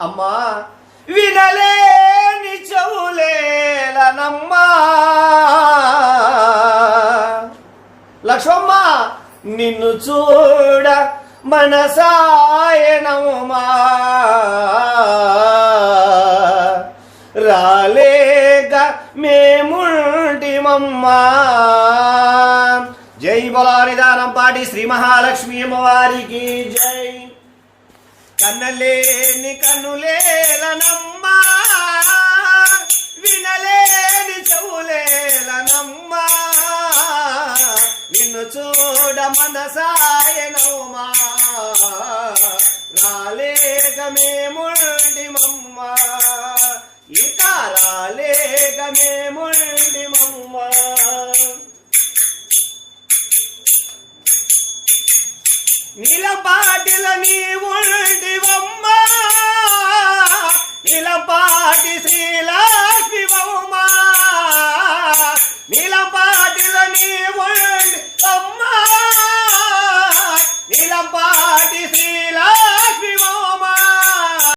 అమ్మా వినలేని చెవులేలనమ్మా లక్ష్మమ్మ నిన్ను చూడ మనసాయనమ్మా రాలేక మేముంటిమమ్మా. జై బోలా నిదానం పాటి శ్రీ మహాలక్ష్మి అమ్మవారికి జై. కన్నలేని కన్నులేలనమ్మా వినలేని చెవులేలనమ్మా నిన్ను చూడ మనసాయనమ్మా రాలేక మేముండిమమ్మా ఇక రాలేక మేముండిమమ్మా. నీలపాటిల నీవుండివమ్మ